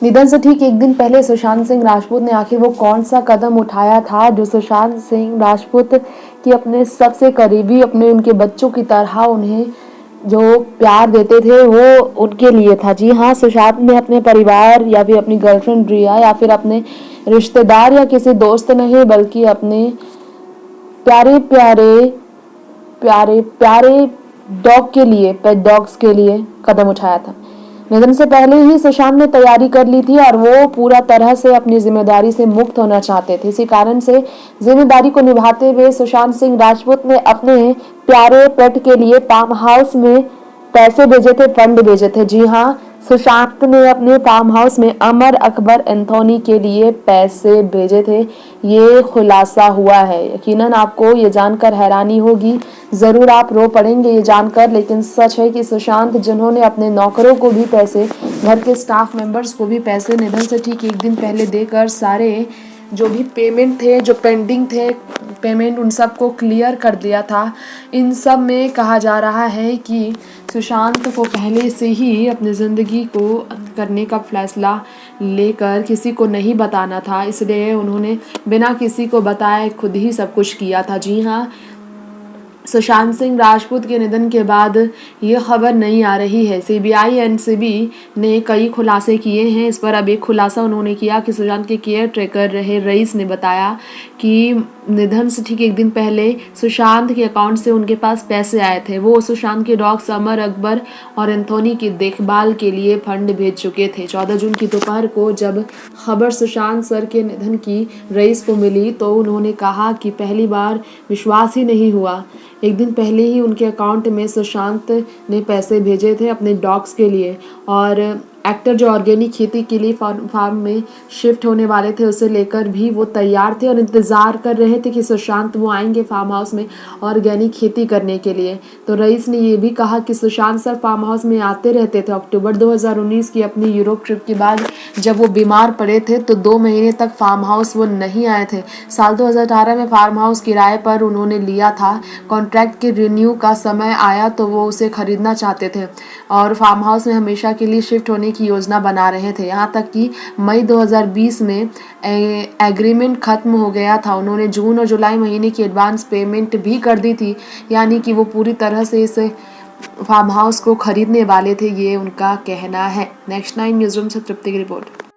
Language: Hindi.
निधन से ठीक एक दिन पहले सुशांत सिंह राजपूत ने आखिर वो कौन सा कदम उठाया था जो सुशांत सिंह राजपूत की अपने सबसे करीबी, अपने उनके बच्चों की तरह उन्हें जो प्यार देते थे वो उनके लिए था। जी हाँ, सुशांत ने अपने परिवार या फिर अपनी गर्लफ्रेंड रिया या फिर अपने रिश्तेदार या किसी दोस्त नहीं बल्कि अपने प्यारे प्यारे प्यारे प्यारे डॉग के लिए, पेट डॉग्स के लिए कदम उठाया था। निधन से पहले ही सुशांत ने तैयारी कर ली थी और वो पूरा तरह से अपनी जिम्मेदारी से मुक्त होना चाहते थे। इसी कारण से जिम्मेदारी को निभाते हुए सुशांत सिंह राजपूत ने अपने प्यारे पेट के लिए फार्म हाउस में पैसे भेजे थे, फंड भेजे थे। जी हाँ, सुशांत ने अपने फार्म हाउस में अमर अकबर एंथोनी के लिए पैसे भेजे थे। ये खुलासा हुआ है। यकीनन आपको ये जानकर हैरानी होगी, जरूर आप रो पड़ेंगे ये जानकर, लेकिन सच है कि सुशांत जिन्होंने अपने नौकरों को भी पैसे, घर के स्टाफ मेंबर्स को भी पैसे निधन से ठीक एक दिन पहले देकर सारे जो भी पेमेंट थे, जो पेंडिंग थे पेमेंट, उन सब को क्लियर कर दिया था। इन सब में कहा जा रहा है कि सुशांत को पहले से ही अपनी ज़िंदगी को अंत करने का फैसला लेकर किसी को नहीं बताना था, इसलिए उन्होंने बिना किसी को बताए खुद ही सब कुछ किया था। जी हाँ, सुशांत सिंह राजपूत के निधन के बाद ये खबर नहीं आ रही है। सीबीआई एनसीबी ने कई खुलासे किए हैं। इस पर अब एक खुलासा उन्होंने किया कि सुशांत के केयर टेकर रहे रईस ने बताया कि निधन से ठीक एक दिन पहले सुशांत के अकाउंट से उनके पास पैसे आए थे। वो सुशांत के डॉग्स अमर अकबर और एंथोनी की देखभाल के लिए फंड भेज चुके थे। 14 जून की दोपहर को जब खबर सुशांत सर के निधन की रईस को मिली तो उन्होंने कहा कि पहली बार विश्वास ही नहीं हुआ। एक दिन पहले ही उनके अकाउंट में सुशांत ने पैसे भेजे थे अपने डॉग्स के लिए, और एक्टर जो ऑर्गेनिक खेती के लिए फार्म में शिफ्ट होने वाले थे उसे लेकर भी वो तैयार थे और इंतज़ार कर रहे थे कि सुशांत वो आएंगे फार्म हाउस में ऑर्गेनिक खेती करने के लिए। तो रईस ने ये भी कहा कि सुशांत सर फार्म हाउस में आते रहते थे। अक्टूबर 2019 की अपनी यूरोप ट्रिप के बाद जब वो बीमार पड़े थे तो 2 महीने तक फार्म हाउस वो नहीं आए थे। साल 2018 में फार्म हाउस किराए पर उन्होंने लिया था। कॉन्ट्रैक्ट के रिन्यू का समय आया तो वो उसे खरीदना चाहते थे और फार्म हाउस में हमेशा के लिए शिफ्ट होने की योजना बना रहे थे। यहाँ तक कि मई 2020 में एग्रीमेंट खत्म हो गया था। उन्होंने जून और जुलाई महीने की एडवांस पेमेंट भी कर दी थी, यानी कि वो पूरी तरह से इस फार्म हाउस को खरीदने वाले थे, ये उनका कहना है। नेक्स्ट 9 न्यूज़ रूम से तृप्ति की रिपोर्ट।